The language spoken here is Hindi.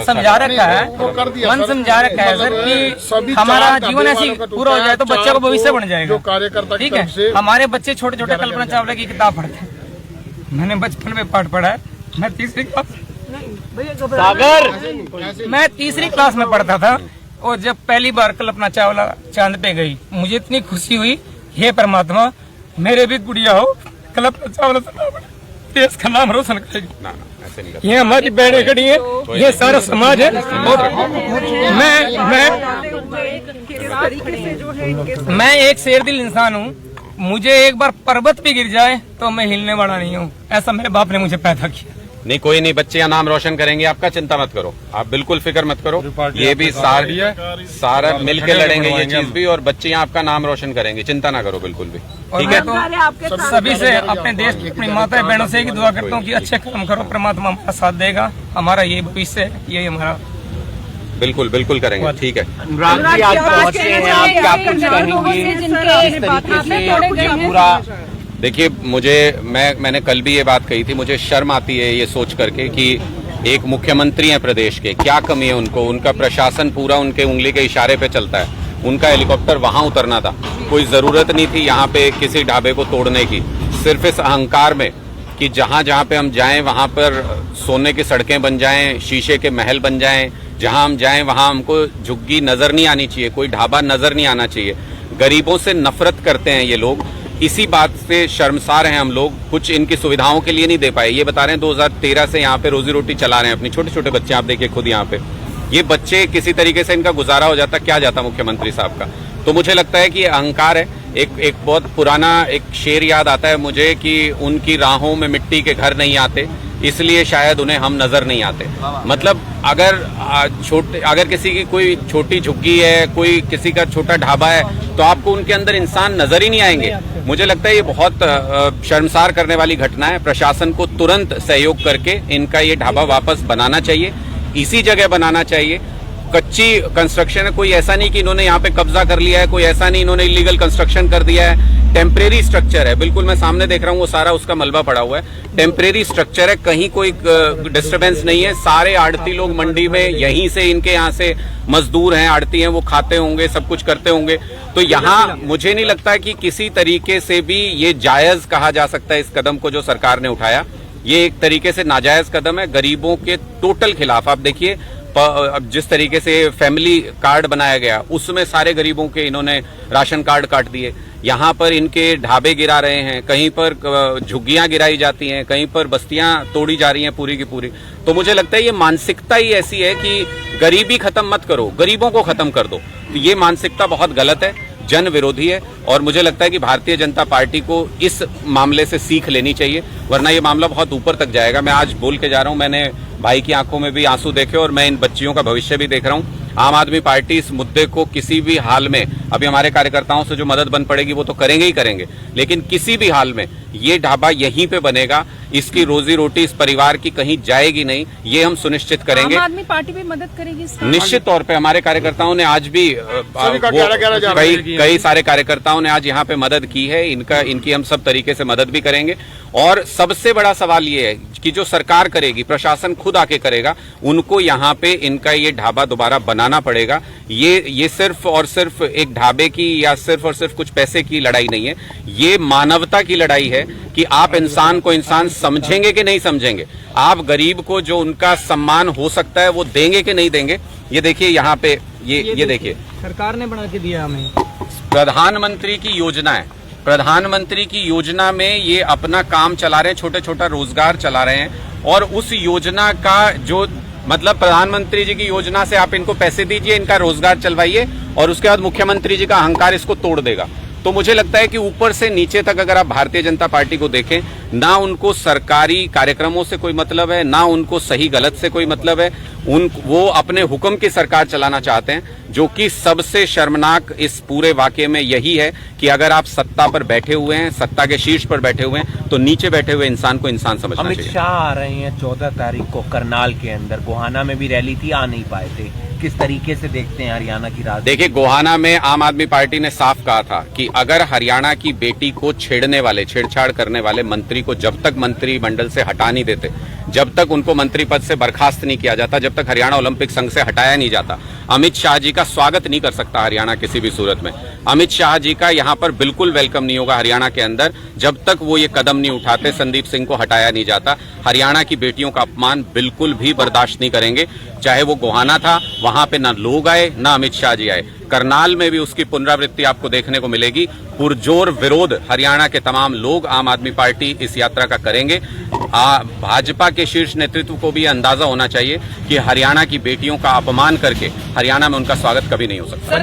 समझा रखा है, मन समझा रखा है सर कि हमारा जीवन ऐसी पूरा हो जाए तो बच्चे को भविष्य बन जाएगा। ठीक है, हमारे बच्चे छोटे छोटे कल्पना चावला की किताब पढ़ते हैं, मैंने बचपन में पाठ पढ़ा है। मैं तीसरी क्लास में पढ़ता था और जब पहली बार कल्पना चावला चांद पे गई, मुझे इतनी खुशी हुई, हे परमात्मा मेरे भी गुड़िया हो, कल्पना चावला देश का नाम रोशन करेगी। ये हमारी बहनें खड़ी है, ये सारा समाज है। और मैं एक शेरदिल इंसान हूँ, मुझे एक बार पर्वत भी गिर जाए तो मैं हिलने वाला नहीं हूँ। ऐसा मेरे बाप ने मुझे पैदा किया। नहीं, कोई नहीं, बच्चे यहाँ नाम रोशन करेंगे, आपका चिंता मत करो, आप बिल्कुल फिक्र मत करो। ये भी सारा मिलके लड़ेंगे ये चीज भी, और बच्चे यहाँ आपका नाम रोशन करेंगे, चिंता ना करो बिल्कुल भी। ठीक है, तो सभी से, अपने देश की अपनी माता बहनों से दुआ करता हूँ कि अच्छे काम करो, परमात्मा हमारा साथ देगा, हमारा ये भविष्य है, ये हमारा बिल्कुल बिल्कुल करेंगे। ठीक है, अनुराग जी आज पहुंचे हैं, आप क्या कुछ कहेंगे किस तरीके से पूरा? देखिए, मैंने कल भी ये बात कही थी, मुझे शर्म आती है ये सोच करके कि एक मुख्यमंत्री हैं प्रदेश के, क्या कमी है उनको, उनका प्रशासन पूरा उनके उंगली के इशारे पे चलता है। उनका हेलीकॉप्टर वहां उतरना था, कोई जरूरत नहीं थी यहाँ पे किसी ढाबे को तोड़ने की, सिर्फ इस अहंकार में कि जहां जहां पे हम जाएं वहां पर सोने की सड़कें बन जाएं, शीशे के महल बन जाएं, जहां हम जाएं वहां हमको झुग्गी नजर नहीं आनी चाहिए, कोई ढाबा नजर नहीं आना चाहिए। गरीबों से नफरत करते हैं ये लोग, इसी बात से शर्मसार हैं हम लोग। कुछ इनकी सुविधाओं के लिए नहीं दे पाए। ये बता रहे हैं 2013 से यहाँ पे रोजी रोटी चला रहे हैं अपनी, छोटे छोटे बच्चे, आप देखिए खुद यहाँ पे, ये बच्चे किसी तरीके से इनका गुजारा हो जाता, क्या जाता मुख्यमंत्री साहब का। तो मुझे लगता है कि ये अहंकार है। एक बहुत पुराना एक शेर याद आता है मुझे कि उनकी राहों में मिट्टी के घर नहीं आते, इसलिए शायद उन्हें हम नजर नहीं आते। मतलब अगर किसी की कोई छोटी झुग्गी है, कोई किसी का छोटा ढाबा है, तो आपको उनके अंदर इंसान नजर ही नहीं आएंगे। मुझे लगता है ये बहुत शर्मसार करने वाली घटना है। प्रशासन को तुरंत सहयोग करके इनका ये ढाबा वापस बनाना चाहिए, इसी जगह बनाना चाहिए। कच्ची कंस्ट्रक्शन है, कोई ऐसा नहीं कि इन्होंने यहाँ पे कब्जा कर लिया है, कोई ऐसा नहीं इन्होंने इलीगल कंस्ट्रक्शन कर दिया है। टेम्परेरी स्ट्रक्चर है, बिल्कुल मैं सामने देख रहा हूँ, वो सारा उसका मलबा पड़ा हुआ है। टेम्परेरी स्ट्रक्चर है, कहीं कोई डिस्टर्बेंस नहीं है। सारे आड़ती लोग मंडी में यहीं से, इनके यहाँ से मजदूर हैं, आड़ती हैं, वो खाते होंगे, सब कुछ करते होंगे। तो यहाँ मुझे नहीं लगता कि किसी तरीके से भी ये जायज कहा जा सकता है इस कदम को जो सरकार ने उठाया। ये एक तरीके से नाजायज कदम है, गरीबों के टोटल खिलाफ। आप देखिए अब जिस तरीके से फैमिली कार्ड बनाया गया, उसमें सारे गरीबों के इन्होंने राशन कार्ड काट दिए। यहाँ पर इनके ढाबे गिरा रहे हैं, कहीं पर झुग्गियां गिराई जाती हैं, कहीं पर बस्तियां तोड़ी जा रही हैं पूरी की पूरी। तो मुझे लगता है ये मानसिकता ही ऐसी है कि गरीबी खत्म मत करो, गरीबों को खत्म कर दो। तो ये मानसिकता बहुत गलत है, जन विरोधी है, और मुझे लगता है कि भारतीय जनता पार्टी को इस मामले से सीख लेनी चाहिए, वरना ये मामला बहुत ऊपर तक जाएगा। मैं आज बोल के जा रहा हूं, मैंने भाई की आंखों में भी आंसू देखे और मैं इन बच्चियों का भविष्य भी देख रहा हूं। आम आदमी पार्टी इस मुद्दे को किसी भी हाल में, अभी हमारे कार्यकर्ताओं से जो मदद बन पड़ेगी वो तो करेंगे ही करेंगे, लेकिन किसी भी हाल में ये ढाबा यहीं पे बनेगा, इसकी रोजी रोटी इस परिवार की कहीं जाएगी नहीं, ये हम सुनिश्चित करेंगे। आम आदमी पार्टी भी मदद करेगी निश्चित तौर पे। हमारे कार्यकर्ताओं ने आज भी कई सारे कार्यकर्ताओं ने आज यहाँ पे मदद की है, इनकी हम सब तरीके से मदद भी करेंगे। और सबसे बड़ा सवाल ये है कि जो सरकार करेगी, प्रशासन खुद आके करेगा, उनको यहाँ पे इनका ये ढाबा दोबारा बनाना पड़ेगा। ये सिर्फ और सिर्फ एक ढाबे की या सिर्फ और सिर्फ कुछ पैसे की लड़ाई नहीं है, ये मानवता की लड़ाई है कि आप इंसान को इंसान समझेंगे कि नहीं समझेंगे, आप गरीब को जो उनका सम्मान हो सकता है वो देंगे कि नहीं देंगे। ये देखिए यहाँ पे ये देखिए, सरकार ने बना के दिया हमें, प्रधानमंत्री की योजना है। प्रधानमंत्री की योजना में ये अपना काम चला रहे हैं, छोटे छोटा रोजगार चला रहे हैं, और उस योजना का जो मतलब प्रधानमंत्री जी की योजना से आप इनको पैसे दीजिए, इनका रोजगार चलवाइए, और उसके बाद मुख्यमंत्री जी का अहंकार इसको तोड़ देगा। तो मुझे लगता है कि ऊपर से नीचे तक अगर आप भारतीय जनता पार्टी को देखें, ना उनको सरकारी कार्यक्रमों से कोई मतलब है, ना उनको सही गलत से कोई मतलब है। वो अपने हुक्म की सरकार चलाना चाहते हैं, जो कि सबसे शर्मनाक इस पूरे वाकये में यही है कि अगर आप सत्ता पर बैठे हुए हैं, सत्ता के शीर्ष पर बैठे हुए हैं, तो नीचे बैठे हुए इंसान को इंसान समझना चाहिए। अमित शाह आ रहे हैं 14 तारीख को करनाल के अंदर, गोहाना में भी रैली थी, आ नहीं पाए थे। किस तरीके से देखते हैं हरियाणा की राजनीति? देखिए, गोहाना में आम आदमी पार्टी ने साफ कहा था कि अगर हरियाणा की बेटी को छेड़ने वाले, छेड़छाड़ करने वाले मंत्री को जब तक मंत्रिमंडल से हटा नहीं देते, जब तक उनको मंत्री पद से बर्खास्त नहीं किया जाता, जब तक हरियाणा ओलंपिक संघ से हटाया नहीं जाता, अमित शाह जी का स्वागत नहीं कर सकता हरियाणा किसी भी सूरत में। अमित शाह जी का यहाँ पर बिल्कुल वेलकम नहीं होगा हरियाणा के अंदर जब तक वो ये कदम नहीं उठाते, संदीप सिंह को हटाया नहीं जाता। हरियाणा की बेटियों का अपमान बिल्कुल भी बर्दाश्त नहीं करेंगे। चाहे वो गोहाना था, वहां पे ना लोग आए ना अमित शाह जी आए। करनाल में भी उसकी पुनरावृत्ति आपको देखने को मिलेगी। पुरजोर विरोध हरियाणा के तमाम लोग, आम आदमी पार्टी इस यात्रा का करेंगे। भाजपा के शीर्ष नेतृत्व को भी अंदाजा होना चाहिए कि हरियाणा की बेटियों का अपमान करके हरियाणा में उनका स्वागत कभी नहीं हो सकता।